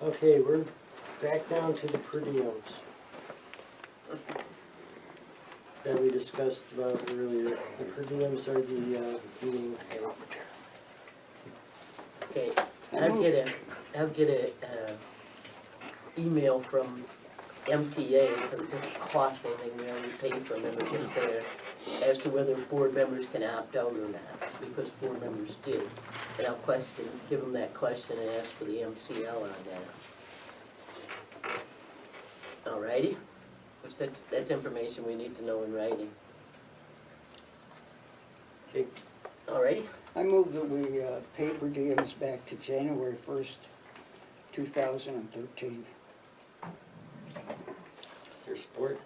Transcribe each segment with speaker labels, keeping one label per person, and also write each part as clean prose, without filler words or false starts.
Speaker 1: Okay, we're back down to the per diems that we discussed about earlier. The per diems are the meeting pay.
Speaker 2: Okay, I'll get a email from MTA, because it doesn't cost anything, we already paid for them, to get there, as to whether board members can opt out or not, because board members did. And I'll give them that question and ask for the MCL on that. Alrighty? Which that's information we need to know in writing.
Speaker 1: Okay,
Speaker 2: Alrighty?
Speaker 3: I move that we pay per diems back to January 1st, 2013.
Speaker 1: your support?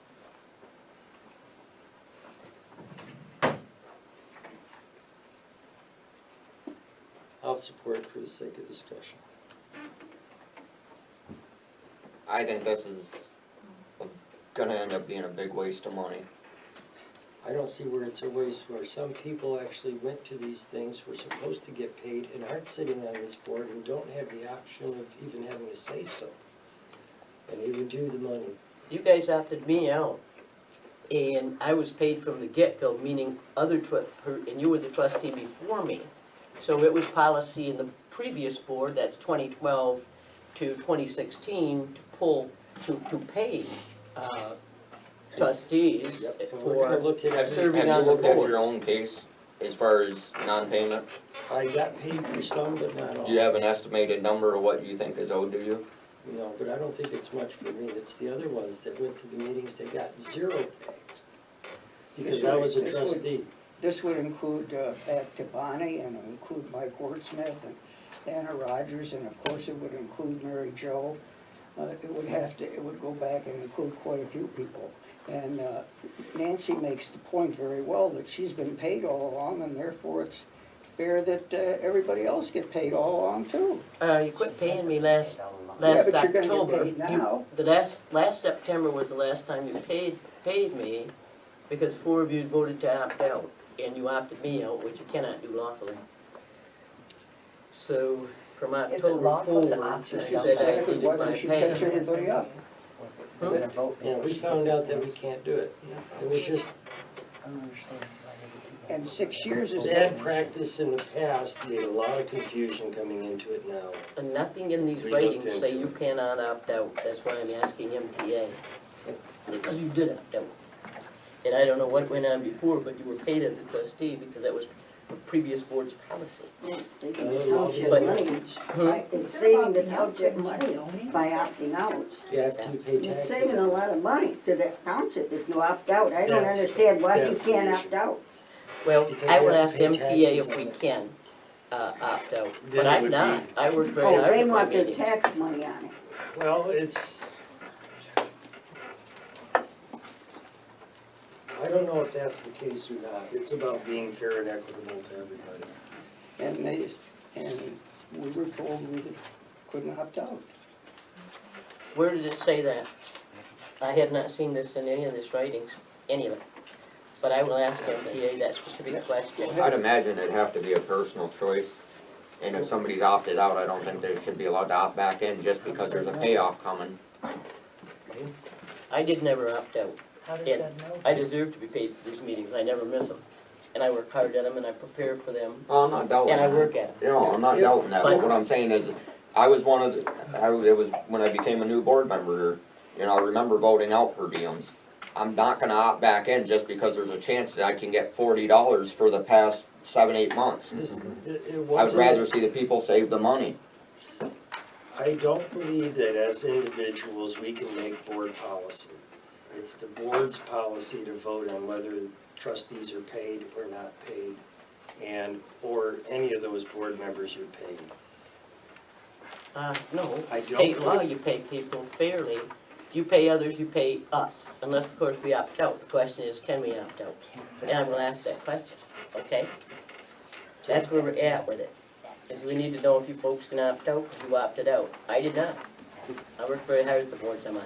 Speaker 1: I'll support for the sake of discussion.
Speaker 4: I think this is gonna end up being a big waste of money.
Speaker 1: I don't see where it's a waste, where some people actually went to these things, were supposed to get paid, and aren't sitting on this board, and don't have the option of even having a say-so. And they would do the money.
Speaker 2: You guys opted me out, and I was paid from the get-go, meaning and you were the trustee before me. So it was policy in the previous board, that's 2012 to 2016, to pay trustees
Speaker 1: Yep, and we're gonna
Speaker 2: for
Speaker 1: look at
Speaker 2: serving
Speaker 4: Have
Speaker 2: on
Speaker 4: you
Speaker 2: the
Speaker 4: looked at your
Speaker 2: board.
Speaker 4: own case as far as non-payment?
Speaker 1: I got paid for some, but not all.
Speaker 4: Do you have an estimated number of what you think is owed to you?
Speaker 1: No, but I don't think it's much for me. It's the other ones that went to the meetings, they got zero pay. Because I was a trustee.
Speaker 3: This would include back to Bonnie, and it would include Mike Wordsmith and Anna Rogers, and of course it would include Mary Jo. It would go back and include quite a few people. And Nancy makes the point very well that she's been paid all along, and therefore it's fair that everybody else get paid all along too.
Speaker 2: You quit paying me last
Speaker 3: Yeah, but you're gonna get
Speaker 2: October.
Speaker 3: paid now.
Speaker 2: The last September was the last time you paid me, because 4 of you voted to opt out, and you opted me out, which you cannot do lawfully. So, from
Speaker 5: Is it
Speaker 2: October
Speaker 5: lawful to
Speaker 2: forward,
Speaker 5: opt
Speaker 2: I
Speaker 5: yourself
Speaker 2: said I
Speaker 5: out?
Speaker 2: needed
Speaker 3: Why
Speaker 2: my
Speaker 3: don't you
Speaker 2: pay.
Speaker 3: catch everybody up?
Speaker 1: Yeah, we found out that we can't do it. It was just
Speaker 3: And 6 years is
Speaker 1: bad practice in the past, made a lot of confusion coming into it now.
Speaker 2: And nothing in these
Speaker 1: We
Speaker 2: writings
Speaker 1: looked
Speaker 2: say
Speaker 1: into
Speaker 2: you
Speaker 1: it.
Speaker 2: cannot opt out, that's why I'm asking MTA. Because you did opt out. And I don't know what went on before, but you were paid as a trustee, because that was the previous board's policy.
Speaker 5: It's saving the township money. It's saving the township money by opting out.
Speaker 1: You have to pay
Speaker 5: It's saving
Speaker 1: taxes.
Speaker 5: a lot of money to the township if you opt out. I don't
Speaker 1: That's-
Speaker 5: understand why you
Speaker 1: that's the
Speaker 5: can't
Speaker 1: issue.
Speaker 5: opt out.
Speaker 2: Well,
Speaker 1: Because
Speaker 2: I
Speaker 1: we
Speaker 2: will
Speaker 1: have
Speaker 2: ask
Speaker 1: to pay
Speaker 2: MTA
Speaker 1: taxes
Speaker 2: if we
Speaker 1: on it.
Speaker 2: can opt out,
Speaker 1: Then
Speaker 2: but
Speaker 1: it
Speaker 2: I'm
Speaker 1: would
Speaker 2: not.
Speaker 1: be-
Speaker 2: I work very
Speaker 5: Oh,
Speaker 2: hard
Speaker 5: they
Speaker 2: at my
Speaker 5: want their
Speaker 2: meetings.
Speaker 5: tax money on it.
Speaker 1: Well, it's, I don't know if that's the case or not. It's about being fair and equitable to everybody.
Speaker 3: and we were told we couldn't opt out.
Speaker 2: Where did it say that? I had not seen this in any of this writings, any of it. But I will ask MTA that specific question.
Speaker 4: I'd imagine it'd have to be a personal choice. And if somebody's opted out, I don't think they should be allowed to opt back in just because there's a payoff coming.
Speaker 2: I did never opt out.
Speaker 6: How does
Speaker 2: And
Speaker 6: that know?
Speaker 2: I deserve to be paid for these meetings, I never miss them. And I work hard at them, and I prepare for them,
Speaker 4: Oh, I'm not doubting
Speaker 2: and I
Speaker 4: that.
Speaker 2: work at them.
Speaker 4: No, I'm not
Speaker 1: Yeah.
Speaker 4: doubting that, but what I'm saying is, I was one of the, it was when I became a new board member, you know, I remember voting out per diems. I'm not gonna opt back in just because there's a chance that I can get $40 for the past 7-8 months.
Speaker 1: It
Speaker 4: I would
Speaker 1: wasn't-
Speaker 4: rather see the people save the money.
Speaker 1: I don't believe that as individuals, we can make board policy. It's the board's policy to vote on whether trustees are paid or not paid, or any of those board members are paid.
Speaker 2: No,
Speaker 1: I don't
Speaker 2: state law,
Speaker 1: think-
Speaker 2: you pay people fairly. You pay others, you pay us, unless, of course, we opt out. The question is, can we opt out? And I'm gonna ask that question, okay? That's where we're at with it. Is we need to know if you folks can opt out, because you opted out. I did not. I worked very hard at the boards I'm on.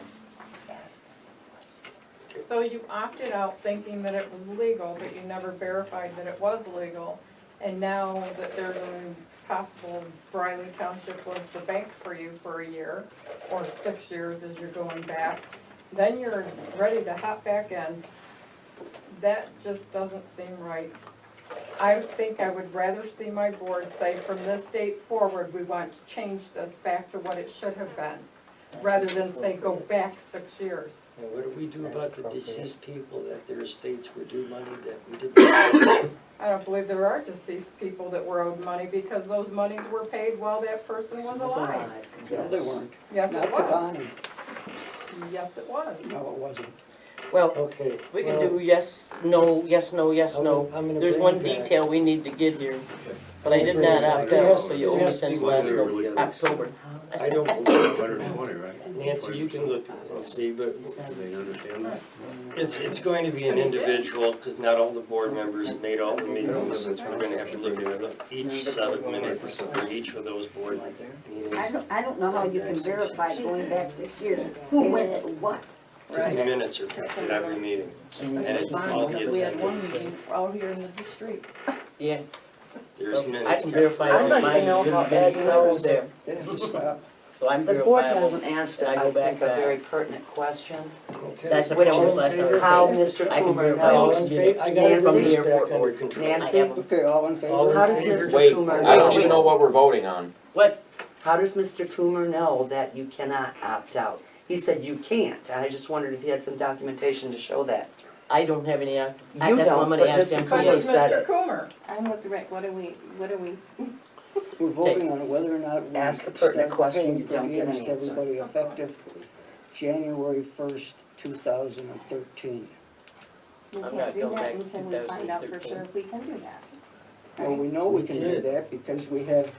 Speaker 6: So you opted out thinking that it was legal, but you never verified that it was legal. And now that there's possible Briley Township was the bank for you for a year, or 6 years as you're going back, then you're ready to hop back in. That just doesn't seem right. I think I would rather see my board say, from this date forward, we want to change this back to what it should have been, rather than say, go back 6 years.
Speaker 1: And what do we do about the deceased people that their estates were due money that we didn't?
Speaker 6: I don't believe there are deceased people that were owed money, because those monies were paid while that person was alive.
Speaker 3: No, they weren't.
Speaker 6: Yes,
Speaker 3: Not
Speaker 6: it
Speaker 3: to
Speaker 6: was.
Speaker 3: Bonnie.
Speaker 6: Yes, it was.
Speaker 3: No, it wasn't.
Speaker 2: Well,
Speaker 1: Okay.
Speaker 2: we can
Speaker 1: well,
Speaker 2: do yes, no, yes, no, yes, no.
Speaker 1: I'm gonna
Speaker 2: There's
Speaker 1: bring
Speaker 2: one
Speaker 1: it back.
Speaker 2: detail we need to get here, but I did
Speaker 1: Bring
Speaker 2: not
Speaker 1: it back.
Speaker 2: opt
Speaker 1: It
Speaker 2: out,
Speaker 1: has-
Speaker 2: so you
Speaker 1: it
Speaker 2: owe me
Speaker 1: has to be
Speaker 2: since last
Speaker 1: one
Speaker 2: October.
Speaker 1: I don't believe,
Speaker 7: 120, right?
Speaker 1: Nancy, you can look and see, but
Speaker 7: Do they understand that?
Speaker 1: it's going to be an individual, because not all the board members made all the meetings. We're gonna have to look at each set of minutes for each of those board meetings.
Speaker 5: I don't know how you can verify going back 6 years, who went to what?
Speaker 1: Because the minutes are kept at every meeting, and it's all the
Speaker 8: We had one
Speaker 1: attendance.
Speaker 8: meeting out here in the street.
Speaker 2: Yeah,
Speaker 1: There's
Speaker 2: I
Speaker 1: minutes
Speaker 2: can
Speaker 1: kept.
Speaker 2: verify
Speaker 8: I'd
Speaker 2: on
Speaker 8: like to
Speaker 2: mine,
Speaker 8: know
Speaker 2: you
Speaker 8: how
Speaker 2: didn't get any
Speaker 8: Ed knows
Speaker 2: numbers there,
Speaker 3: They have to stop.
Speaker 2: so I'm
Speaker 8: The board
Speaker 2: verifiable.
Speaker 8: hasn't asked,
Speaker 2: And I
Speaker 8: I
Speaker 2: go back
Speaker 8: think, a
Speaker 2: back.
Speaker 8: very pertinent question,
Speaker 1: Okay.
Speaker 2: That's the
Speaker 8: which
Speaker 2: problem
Speaker 8: is
Speaker 2: last time.
Speaker 8: how Mr.
Speaker 2: I can
Speaker 8: Coomer
Speaker 2: verify
Speaker 1: All
Speaker 8: knows.
Speaker 1: in favor, I got
Speaker 8: Nancy?
Speaker 1: everybody's
Speaker 2: From the
Speaker 1: back
Speaker 2: airport
Speaker 1: under
Speaker 2: board.
Speaker 1: control.
Speaker 8: Nancy?
Speaker 3: Okay, all in
Speaker 1: All
Speaker 3: favor?
Speaker 8: How does
Speaker 1: favor?
Speaker 8: Mr.
Speaker 4: Wait,
Speaker 8: Coomer
Speaker 4: I don't
Speaker 8: know?
Speaker 4: even know what we're voting on.
Speaker 2: What?
Speaker 8: How does Mr. Coomer know that you cannot opt out? He said you can't, and I just wondered if he had some documentation to show that.
Speaker 2: I don't have any act.
Speaker 8: You
Speaker 2: That's what I'm
Speaker 8: don't,
Speaker 2: gonna
Speaker 8: but
Speaker 2: ask
Speaker 8: Mr.
Speaker 2: MTA.
Speaker 6: But
Speaker 8: Coomer
Speaker 6: it's
Speaker 8: said
Speaker 6: Mr.
Speaker 8: it.
Speaker 6: Coomer.
Speaker 9: I'm looking right, what are we,
Speaker 3: We're voting on whether or not we
Speaker 8: Ask the pertinent
Speaker 3: start
Speaker 8: question,
Speaker 3: paying
Speaker 8: you
Speaker 3: per
Speaker 8: don't get
Speaker 3: diems
Speaker 8: an
Speaker 3: to
Speaker 8: answer.
Speaker 3: everybody effective January 1st, 2013.
Speaker 9: we
Speaker 2: I'm
Speaker 9: can't
Speaker 2: not
Speaker 9: do
Speaker 2: going
Speaker 9: that
Speaker 2: back to
Speaker 9: until we find out for
Speaker 2: 2013.
Speaker 9: sure if we can do that.
Speaker 3: Well, we know we
Speaker 1: We
Speaker 3: can do
Speaker 1: did.
Speaker 3: that because we have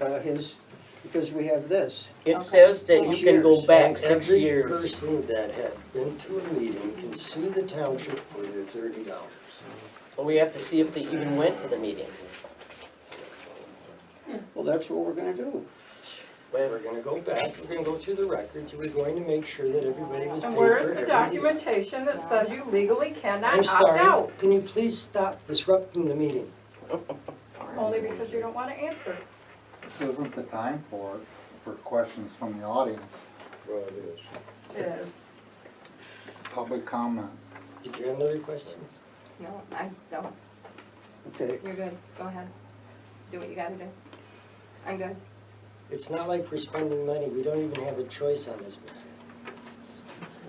Speaker 3: because we have this.
Speaker 2: It
Speaker 9: Okay.
Speaker 2: says that you
Speaker 3: 6
Speaker 2: can go
Speaker 3: years.
Speaker 2: back
Speaker 1: And
Speaker 2: 6
Speaker 1: every
Speaker 2: years.
Speaker 1: person that had been to a meeting can sue the township for their $30.
Speaker 2: Well, we have to see if they even went to the meetings.
Speaker 3: Well, that's what we're gonna do.
Speaker 2: Well,
Speaker 1: We're gonna go back, we're gonna go through the records, we're going to make sure that everybody was paid
Speaker 6: And
Speaker 1: for
Speaker 6: where is
Speaker 1: every
Speaker 6: the
Speaker 1: meeting.
Speaker 6: documentation that says you legally cannot
Speaker 1: I'm
Speaker 6: opt
Speaker 1: sorry,
Speaker 6: out?
Speaker 1: can you please stop disrupting the meeting?
Speaker 6: Only because you don't want to answer.
Speaker 10: This isn't the time for questions from the audience,
Speaker 7: Well, it is.
Speaker 6: It is.
Speaker 10: public comment.
Speaker 1: Did you have another question?
Speaker 9: No, I don't,
Speaker 3: Okay,
Speaker 9: you're good, go ahead, do what you gotta do. I'm good.
Speaker 1: It's not like we're spending money, we don't even have a choice on this matter.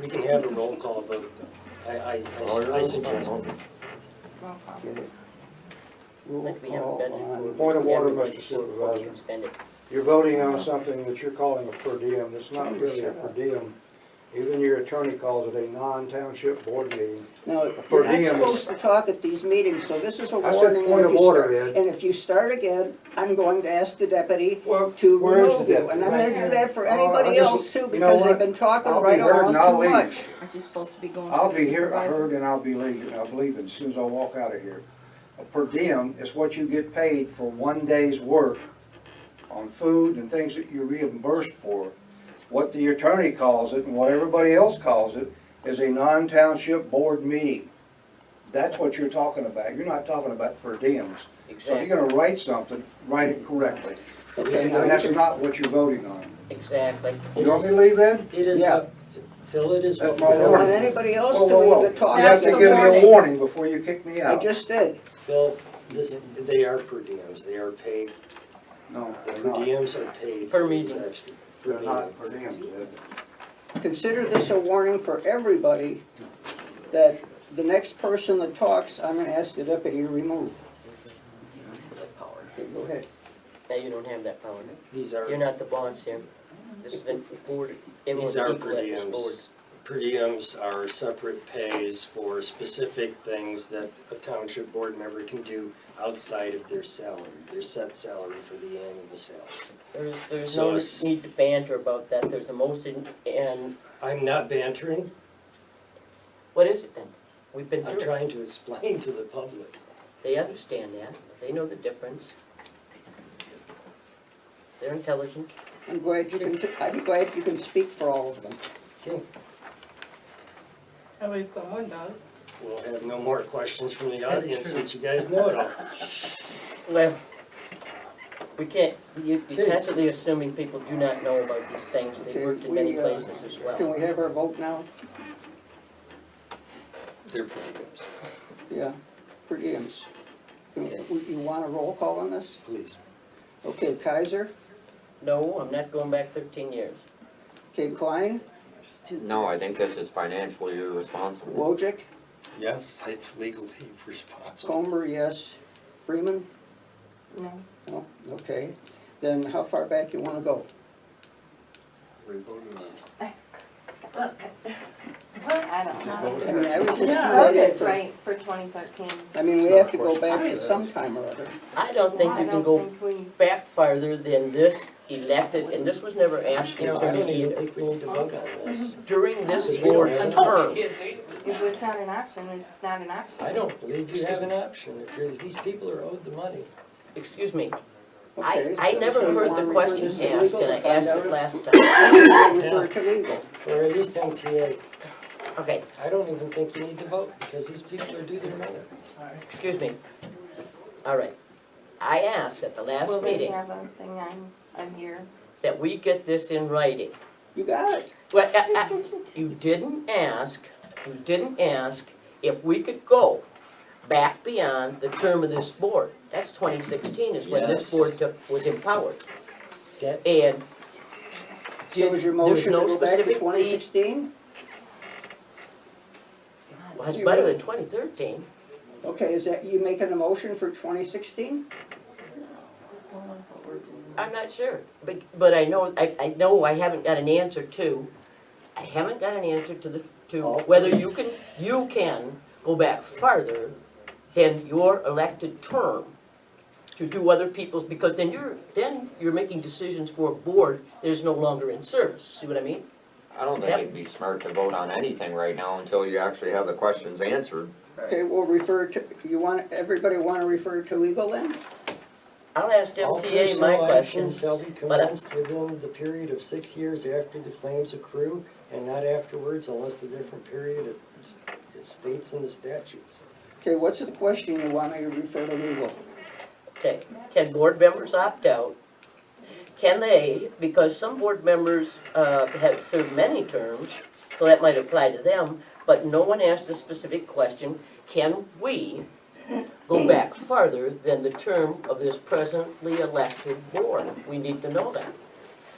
Speaker 1: We can have a roll call vote though. I suggest it.
Speaker 9: Roll call.
Speaker 3: okay. Roll
Speaker 2: like we haven't
Speaker 3: call
Speaker 2: been
Speaker 3: on,
Speaker 2: for.
Speaker 7: Point of order,
Speaker 2: everybody
Speaker 7: Mr.
Speaker 2: before we
Speaker 7: Supervisor.
Speaker 2: can spend it.
Speaker 7: You're voting on something that you're calling a per diem. It's not really a per diem. Even your attorney calls it a non-township board meeting.
Speaker 3: now,
Speaker 7: per
Speaker 3: you're not
Speaker 7: diem is-
Speaker 3: supposed to talk at these meetings, so this is a
Speaker 7: I said
Speaker 3: warning.
Speaker 7: point
Speaker 3: if
Speaker 7: of
Speaker 3: you
Speaker 7: order,
Speaker 3: start-
Speaker 7: Ed.
Speaker 3: And if you start again, I'm going to ask the deputy
Speaker 7: Well,
Speaker 3: to
Speaker 7: where is the
Speaker 3: remove you.
Speaker 7: deputy?
Speaker 3: And I'm gonna do that for
Speaker 7: Oh,
Speaker 3: anybody
Speaker 7: I just-
Speaker 3: else too,
Speaker 7: you know
Speaker 3: because they've
Speaker 7: what?
Speaker 3: been talking
Speaker 7: I'll be
Speaker 3: right
Speaker 7: heard and
Speaker 3: along
Speaker 7: I'll
Speaker 3: too
Speaker 7: leave.
Speaker 3: much.
Speaker 9: Aren't you supposed to be going?
Speaker 7: I'll
Speaker 9: to
Speaker 7: be
Speaker 9: the
Speaker 7: here,
Speaker 9: supervisor?
Speaker 7: heard, and I'll be leaving as soon as I walk out of here. A per diem is what you get paid for one day's work on food and things that you're reimbursed for. What the attorney calls it and what everybody else calls it is a non-township board meeting. That's what you're talking about. You're not talking about per diems. So if
Speaker 2: Exactly,
Speaker 7: you're gonna write something, write it correctly.
Speaker 3: Okay,
Speaker 7: And
Speaker 3: now you
Speaker 7: that's
Speaker 3: can-
Speaker 7: not what you're voting on.
Speaker 2: exactly.
Speaker 7: You want me to leave, Ed?
Speaker 1: It is
Speaker 3: Yeah.
Speaker 1: what, Phil, it is what.
Speaker 7: That's
Speaker 3: I
Speaker 7: my
Speaker 3: don't want
Speaker 7: warning.
Speaker 3: anybody else
Speaker 7: Whoa,
Speaker 3: to
Speaker 7: whoa,
Speaker 3: leave
Speaker 7: whoa.
Speaker 3: the talk.
Speaker 7: You have to
Speaker 6: That's
Speaker 7: give
Speaker 6: the
Speaker 7: me a
Speaker 6: warning.
Speaker 7: warning before you kick me
Speaker 3: I
Speaker 7: out.
Speaker 3: just did.
Speaker 1: Phil, they are per diems, they are paid,
Speaker 7: No, they're
Speaker 1: per
Speaker 7: not.
Speaker 1: diems are paid
Speaker 2: Per
Speaker 1: for these
Speaker 2: meeting.
Speaker 1: extra. per
Speaker 7: They're not per
Speaker 1: meetings.
Speaker 7: diems, Ed.
Speaker 3: Consider this a warning for everybody that the next person that talks, I'm gonna ask the deputy to remove. Okay, go ahead.
Speaker 2: Now you don't have that power.
Speaker 1: These are,
Speaker 2: You're not the boss here. This is the board, everyone's
Speaker 1: these are
Speaker 2: equal
Speaker 1: per
Speaker 2: at this board.
Speaker 1: diems. Per diems are separate pays for specific things that a township board member can do outside of their salary, their set salary for the annual salary.
Speaker 2: There's
Speaker 1: So
Speaker 2: no
Speaker 1: it's-
Speaker 2: need to banter about that. There's a motion, and
Speaker 1: I'm not bantering,
Speaker 2: what is it then? We've been
Speaker 1: I'm
Speaker 2: through it.
Speaker 1: trying to explain to the public.
Speaker 2: They understand that. They know the difference. They're intelligent.
Speaker 3: I'm glad you can speak for all of them.
Speaker 1: Okay,
Speaker 6: At least someone does.
Speaker 1: we'll have no more questions from the audience since you guys know it all.
Speaker 2: Well, We can't, you're constantly assuming people do not know about these things. They've
Speaker 3: Okay,
Speaker 2: worked in many
Speaker 3: we,
Speaker 2: places as
Speaker 3: Can
Speaker 2: well.
Speaker 3: we have our vote now?
Speaker 1: They're pretty good.
Speaker 3: Yeah, per diems. You want a roll call on this?
Speaker 1: Please.
Speaker 3: Okay, Kaiser,
Speaker 2: No, I'm not going back 13 years.
Speaker 3: okay, Klein,
Speaker 4: No, I think this is financially irresponsible.
Speaker 3: Wojcik,
Speaker 1: Yes, it's legally responsible.
Speaker 3: Comer, yes. Freeman?
Speaker 9: No.
Speaker 3: No, okay. Then how far back you wanna go?
Speaker 9: I don't know.
Speaker 3: I mean, I was just
Speaker 9: Yeah,
Speaker 3: waiting for,
Speaker 9: right, for 2013.
Speaker 3: I mean, we have to go back to some time or other.
Speaker 2: I don't think
Speaker 9: I
Speaker 2: you can
Speaker 9: don't
Speaker 2: go
Speaker 9: think we,
Speaker 2: back farther than this elected, and this was never asked
Speaker 1: You know,
Speaker 2: for
Speaker 1: I
Speaker 2: me
Speaker 1: don't even
Speaker 2: either.
Speaker 1: think we need to vote on this.
Speaker 2: During this
Speaker 1: Because we don't
Speaker 2: board's
Speaker 1: have an
Speaker 2: term,
Speaker 9: if it's not an option, it's not an option.
Speaker 1: I don't believe you have an option. If you're, these people are owed the money.
Speaker 2: excuse me,
Speaker 3: Okay,
Speaker 2: I
Speaker 3: so
Speaker 2: never
Speaker 3: you
Speaker 2: heard
Speaker 3: wanna
Speaker 2: the
Speaker 3: refer
Speaker 2: question
Speaker 3: this to
Speaker 2: asked,
Speaker 3: legal
Speaker 2: and I
Speaker 3: to find
Speaker 2: asked
Speaker 3: out
Speaker 2: it
Speaker 3: if-
Speaker 2: last time.
Speaker 3: Refer to legal.
Speaker 1: Or at least MTA.
Speaker 2: Okay,
Speaker 1: I don't even think you need to vote because these people are due their money.
Speaker 2: excuse me. All right. I asked at the last
Speaker 9: Will they
Speaker 2: meeting
Speaker 9: have a thing on here?
Speaker 2: that we get this in writing.
Speaker 3: You got it.
Speaker 2: Well, you didn't ask if we could go back beyond the term of this board. That's 2016 is when this
Speaker 1: Yes.
Speaker 2: board was empowered.
Speaker 1: That-
Speaker 2: And
Speaker 3: So is your
Speaker 2: there's
Speaker 3: motion to
Speaker 2: no
Speaker 3: go back to
Speaker 2: specific
Speaker 3: 2016?
Speaker 2: Well, it's better than 2013.
Speaker 3: Okay, is that, you making a motion for 2016?
Speaker 2: I'm not sure, but I know I haven't got an answer to, whether you can go back farther than your elected term to do other people's, because then you're making decisions for a board that is no longer in service, see what I mean?
Speaker 4: I don't think it'd be smart to vote on anything right now until you actually have the questions answered.
Speaker 3: Okay, we'll refer to, everybody want to refer to legal then?
Speaker 2: I'll ask
Speaker 1: All
Speaker 2: MTA my
Speaker 1: personal actions
Speaker 2: questions,
Speaker 1: shall be
Speaker 2: but
Speaker 1: commenced within the period of 6 years after the claims accrue and not afterwards unless the different period states in the statutes.
Speaker 3: Okay, what's the question you want me to refer to legal?
Speaker 2: okay, can board members opt out? Can they, because some board members have served many terms, so that might apply to them, but no one asked a specific question, can we go back farther than the term of this presently elected board? We need to know that,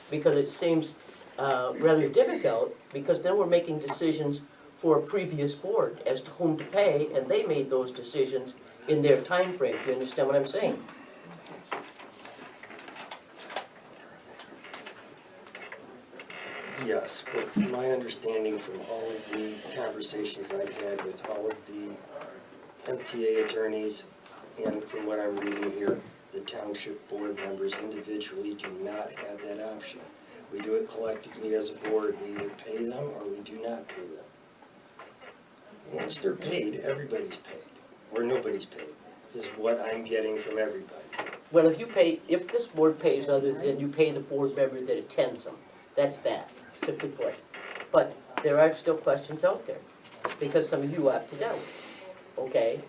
Speaker 2: because it seems rather difficult, because then we're making decisions for a previous board as to whom to pay, and they made those decisions in their time frame. Do you understand what I'm saying?
Speaker 1: Yes, but from my understanding from all of the conversations I've had with all of the MTA attorneys and from what I'm reading here, the township board members individually do not have that option. We do it collectively as a board, we either pay them or we do not pay them. Once they're paid, everybody's paid, or nobody's paid, is what I'm getting from everybody.
Speaker 2: Well, if this board pays other than you pay the board member that attends them, that's that, simply put. But there are still questions out there, because some of you opted out, okay?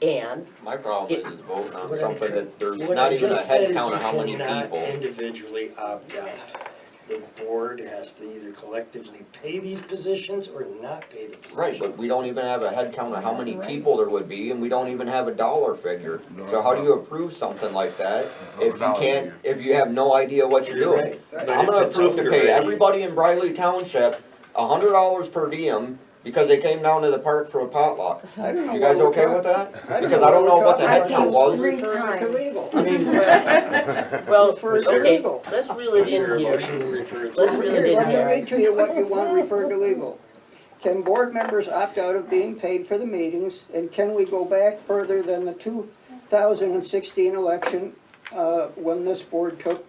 Speaker 2: And,
Speaker 4: My problem is voting on
Speaker 1: What I'm
Speaker 4: something
Speaker 1: tr-
Speaker 4: that there's
Speaker 1: what
Speaker 4: not
Speaker 1: I
Speaker 4: even a
Speaker 1: just said
Speaker 4: head
Speaker 1: is
Speaker 4: count of how many
Speaker 1: you cannot
Speaker 4: people.
Speaker 1: individually opt out. The board has to either collectively pay these positions or not pay the positions.
Speaker 4: Right, but we don't even have a head count of how many people there would be, and we don't even have a dollar figure. So how do you approve something like that if you can't, if you have no idea what you're
Speaker 1: You're
Speaker 4: doing?
Speaker 1: right, but
Speaker 4: I'm
Speaker 1: if
Speaker 4: gonna
Speaker 1: it's
Speaker 4: approve to pay
Speaker 1: already-
Speaker 4: everybody in Briley Township $100 per diem because they came down to the park for a potluck.
Speaker 3: I don't know.
Speaker 4: You guys
Speaker 3: what we're
Speaker 4: okay
Speaker 3: talking-
Speaker 4: with that?
Speaker 3: I don't
Speaker 4: Because I don't know what the
Speaker 3: we're
Speaker 4: head
Speaker 3: talking
Speaker 4: count
Speaker 3: about.
Speaker 4: was.
Speaker 3: Referring to legal.
Speaker 4: I mean,
Speaker 2: well,
Speaker 3: Refers to
Speaker 2: okay,
Speaker 3: legal.
Speaker 2: let's reel it
Speaker 1: Is there
Speaker 2: in
Speaker 1: a
Speaker 2: here.
Speaker 1: motion to refer to?
Speaker 2: Let's reel it
Speaker 3: Here,
Speaker 2: in
Speaker 3: let me
Speaker 2: here.
Speaker 3: read to you what you want to refer to legal. Can board members opt out of being paid for the meetings, and can we go back further than the 2016 election, when this board took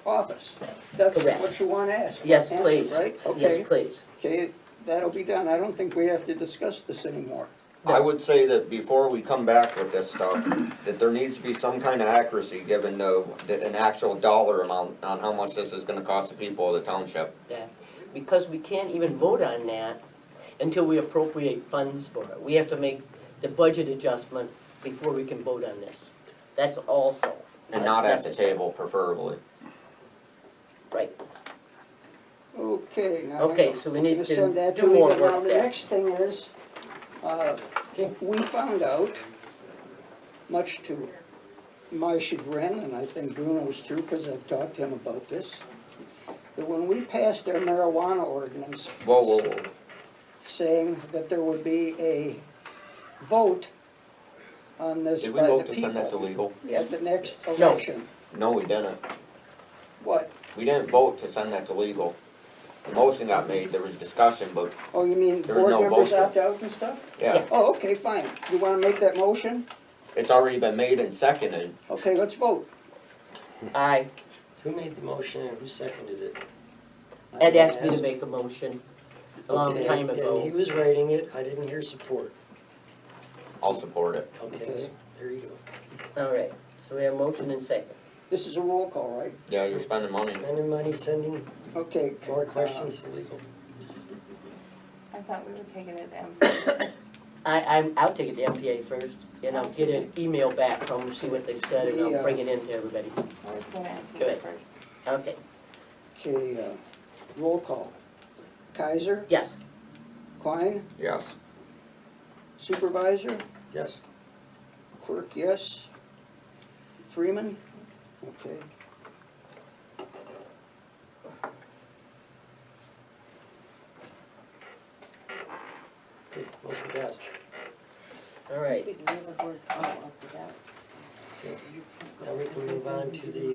Speaker 3: office? That's
Speaker 2: Correct.
Speaker 3: what you want to ask.
Speaker 2: Yes,
Speaker 3: Answer,
Speaker 2: please.
Speaker 3: Right?
Speaker 2: Yes,
Speaker 3: Okay,
Speaker 2: please.
Speaker 3: okay, that'll be done. I don't think we have to discuss this anymore.
Speaker 4: I would say that before we come back with this stuff, that there needs to be some kind of accuracy given to, that an actual dollar amount on how much this is gonna cost the people of the township.
Speaker 2: Yeah, because we can't even vote on that until we appropriate funds for it. We have to make the budget adjustment before we can vote on this. That's also.
Speaker 4: And not at the table preferably.
Speaker 2: Right,
Speaker 3: Okay, now.
Speaker 2: okay, so we need
Speaker 3: You're
Speaker 2: to
Speaker 3: gonna send that
Speaker 2: do
Speaker 3: to me,
Speaker 2: more
Speaker 3: but now
Speaker 2: work
Speaker 3: the
Speaker 2: there.
Speaker 3: next thing is, we found out, much to my chagrin, and I think Bruno's too, because I've talked to him about this, that when we passed our marijuana ordinance
Speaker 4: Whoa, whoa, whoa.
Speaker 3: saying that there would be a vote on this
Speaker 4: Did we
Speaker 3: by the
Speaker 4: vote to send that to
Speaker 3: people
Speaker 4: legal?
Speaker 3: at the next
Speaker 2: No.
Speaker 3: election.
Speaker 4: No, we didn't.
Speaker 3: What?
Speaker 4: We didn't vote to send that to legal. The motion got made, there was discussion, but
Speaker 3: Oh, you mean
Speaker 4: There was
Speaker 3: board
Speaker 4: no
Speaker 3: members
Speaker 4: vote.
Speaker 3: opt out and stuff?
Speaker 4: yeah,
Speaker 3: Oh, okay, fine. You wanna make that motion?
Speaker 4: it's already been made and seconded.
Speaker 3: Okay, let's vote.
Speaker 2: Aye,
Speaker 1: Who made the motion and who seconded it?
Speaker 2: Ed asked me to make a motion a long
Speaker 1: Okay,
Speaker 2: time
Speaker 1: And he
Speaker 2: ago.
Speaker 1: was writing it, I didn't hear support.
Speaker 4: I'll support it.
Speaker 1: Okay, there you go.
Speaker 2: All right, so we have motion and second.
Speaker 3: This is a roll call, right?
Speaker 4: Yeah, you're spending money.
Speaker 1: Spending money, sending
Speaker 3: Okay.
Speaker 1: more questions to legal.
Speaker 9: I thought we were taking it down.
Speaker 2: I'll take it to MTA first, and I'll get an email back from them, see what they said, and I'll bring it in to everybody.
Speaker 9: I was gonna answer
Speaker 2: Good.
Speaker 9: it first.
Speaker 2: Okay,
Speaker 3: Okay, roll call. Kaiser,
Speaker 2: yes,
Speaker 3: Klein,
Speaker 4: Yes.
Speaker 3: supervisor,
Speaker 1: Yes.
Speaker 3: Quirk, yes. Freeman, okay.
Speaker 1: Good, motion passed.
Speaker 2: all right.
Speaker 5: We can never work all after that.
Speaker 1: Now we can move on to the